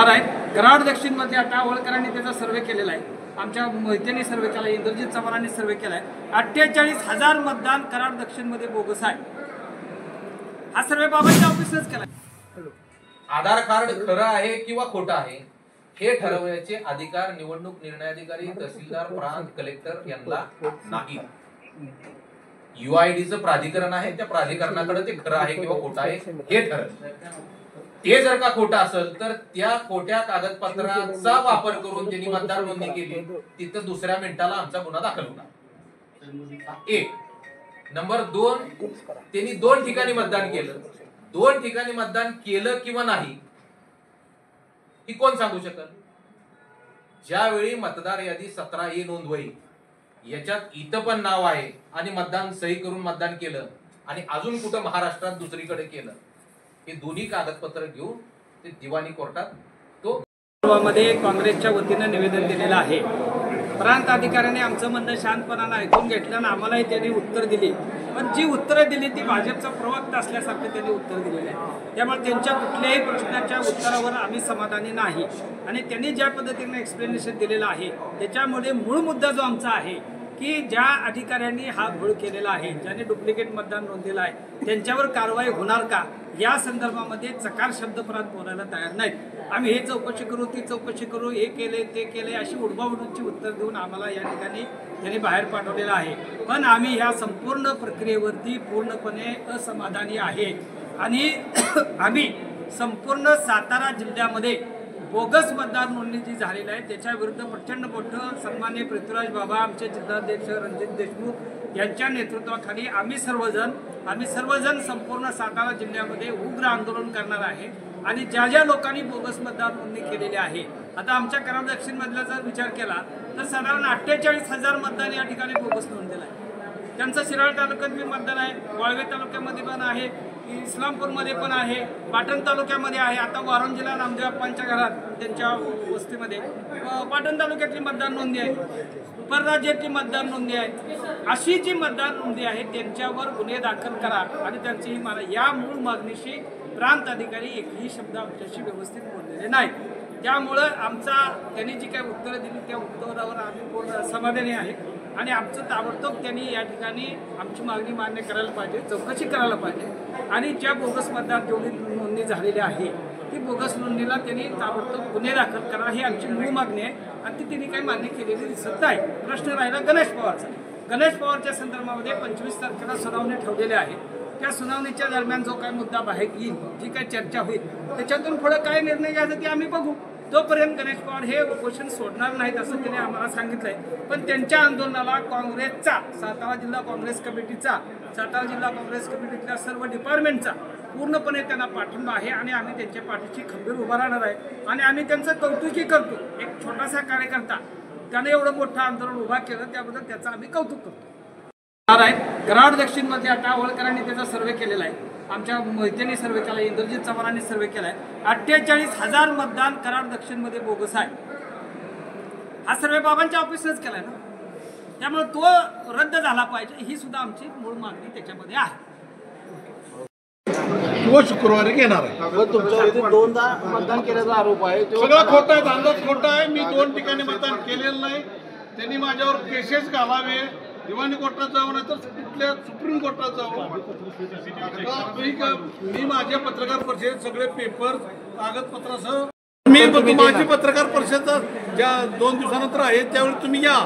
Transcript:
आहेत। कराड दक्षिण मध्ये आता होळकरांनी त्याचा सर्वे केलेला आहे, आमच्या मोहितेंनी सर्वे केला, इंद्रजित चव्हाणांनी सर्वे केला आहे। 48,000 मतदान कराड दक्षिण मध्ये बोगस आहे। हा सर्वे बाबांच्या ऑफिसनेच केला। आधार कार्ड खरं आहे किंवा खोटं आहे हे ठरवण्याचे अधिकार निवडणूक निर्णय अधिकारी, तहसीलदार, प्रांत कलेक्टर यांना नाही। UIDचं प्राधिकरण आहे, त्या प्राधिकरणाकडे ते खरं आहे किंवा खोटं आहे हे ठरवतं। ते जर का खोटं असेल तर त्या खोट्या कागदपत्राचा वापर करून त्यांनी मतदार नोंदणी केली, तिथं दुसऱ्या मिनिटाला आमचा गुन्हा दाखल होणार। एक नंबर 2, त्यांनी 2 ठिकाणी मतदान केलं, 2 ठिकाणी मतदान केलं किंवा नाही ही कोण सांगू शकत? ज्यावेळी मतदार यादी 17A नोंद होईल, याच्यात इथं पण नाव आहे आणि मतदान सही करून मतदान केलं आणि अजून कुठं महाराष्ट्रात दुसरीकडे केलं, हे दोन्ही कागदपत्र घेऊन ते दिवाणी कोर्टात तो मध्ये काँग्रेसच्या वतीने निवेदन दिलेलं आहे। प्रांत अधिकाऱ्याने आमचं म्हणणं शांतपणाने ऐकून घेतलं आणि आम्हालाही त्यांनी उत्तर दिली, पण जी उत्तरं दिली ती भाजपचा प्रवक्ता असल्यासारखं त्यांनी उत्तर दिलेलं आहे। त्यामुळे त्यांच्या कुठल्याही प्रश्नाच्या उत्तरावर आम्ही समाधानी नाही आणि त्यांनी ज्या पद्धतीने एक्सप्लेनेशन दिलेलं आहे त्याच्यामुळे मूळ मुद्दा जो आमचा आहे की ज्या अधिकाऱ्यांनी हा घोळ केलेला आहे, ज्याने डुप्लिकेट मतदान नोंदलेलं आहे, त्यांच्यावर कारवाई होणार का या संदर्भामध्ये चकार शब्दपरात बोलायला तयार नाहीत। आम्ही हे चौकशी करू, ती चौकशी करू, हे केले ते केले अशी उडबाउडीची उत्तर देऊन आम्हाला या ठिकाणी त्यांनी बाहेर पाठवलेलं आहे। पण आम्ही ह्या संपूर्ण प्रक्रियेवरती पूर्णपणे असमाधानी आहे आणि आम्ही संपूर्ण सातारा जिल्ह्यामध्ये बोगस मतदार नोंदणी जी झालेली आहे त्याच्या विरुद्ध प्रचंड मोठं सन्माननीय पृथ्वीराज बाबा, आमचे जिल्हाध्यक्ष रणजित देशमुख यांच्या नेतृत्वाखाली आम्ही सर्वजण संपूर्ण सातारा जिल्ह्यामध्ये उग्र आंदोलन करणार आहे। आणि ज्या ज्या लोकांनी बोगस मतदार नोंदणी केलेली आहे, आता आमच्या कराड दक्षिण मधला जर विचार केला तर साधारण 48,000 मतदान या ठिकाणी बोगस नोंदलेलं आहे। त्यांचं शिराळ तालुक्यात मी मतदान आहे, वाळवे तालुक्यामध्ये पण आहे, इस्लामपूरमध्ये पण आहे, पाटण तालुक्यामध्ये आहे, आता वारंजीला नामदेवप्पांच्या घरात त्यांच्या वस्तीमध्ये पाटण तालुक्यातली मतदान नोंदी आहे, परराज्यातली मतदान नोंदी आहे। अशी जी मतदान नोंदी आहे त्यांच्यावर गुन्हे दाखल करा आणि त्यांची ही या मूळ मागणीशी प्रांत अधिकारी एकही शब्द आमच्याशी व्यवस्थित बोललेले नाही। त्यामुळं त्यांनी जी काही उत्तरं दिली त्या उत्तरावर आम्ही पूर्ण समाधानी आहे आणि आमचं ताबडतोब त्यांनी या ठिकाणी आमची मागणी मान्य करायला पाहिजे, चौकशी करायला पाहिजे आणि ज्या बोगस मतदार जेवढी नोंदणी झालेली आहे ती बोगस नोंदणीला त्यांनी ताबडतोब गुन्हे दाखल करा ही आमची मूळ मागणी आहे आणि ती त्यांनी काही मान्य केलेली दिसत नाही। प्रश्न राहिला गणेश पवारचा। गणेश पवारच्या संदर्भामध्ये 25 तारखेला सुनावणी ठेवलेली आहे। त्या सुनावणीच्या दरम्यान जो काही मुद्दा बाहेर येईल, जी काही चर्चा होईल, त्याच्यातून पुढे काय निर्णय घ्यायचा ते आम्ही बघू। तोपर्यंत गणेश पवार हे उपोषण सोडणार नाहीत असं त्यांनी आम्हाला सांगितलंय। पण त्यांच्या आंदोलनाला काँग्रेसचा, सातारा जिल्हा काँग्रेस कमिटीचा, सातारा जिल्हा काँग्रेस कमिटीतल्या सर्व डिपार्टमेंटचा पूर्णपणे त्यांना पाठिंबा आहे आणि आम्ही त्यांच्या पाठीशी खंबीर उभा राहणार आहे आणि आम्ही त्यांचं कौतुकही करतो। एक छोटासा कार्यकर्ता त्याने एवढं मोठं आंदोलन उभा केलं त्याबद्दल त्याचं आम्ही कौतुक करतो। कराड दक्षिण मध्ये आता होळकरांनी त्याचा सर्वे केलेला आहे, आमच्या मोहितेंनी सर्वे केला, इंद्रजित चव्हाणांनी सर्वे केला आहे। 48,000 मतदान कराड दक्षिण मध्ये बोगस आहे। हा सर्वे बाबांच्या ऑफिसनेच केलाय ना, त्यामुळे तो रद्द झाला पाहिजे ही सुद्धा आमची मूळ मागणी त्याच्यामध्ये आहे। तो शुक्रवारी घेणार आहे। तुमच्या 2दा मतदान केल्याचा आरोप आहे, सगळं खोटं आहे, अंदाज खोटा आहे। मी 2 ठिकाणी मतदान केलेलं नाही। त्यांनी माझ्यावर केसेस घालावे, दिवाणी कोर्टात जावं नाही तर कुठल्या सुप्रीम कोर्टात जावं। मी माझ्या पत्रकार परिषदेत सगळे पेपर कागदपत्रासह मी माझी पत्रकार परिषद ज्या 2 दिवसानंतर आहे त्यावेळी तुम्ही या।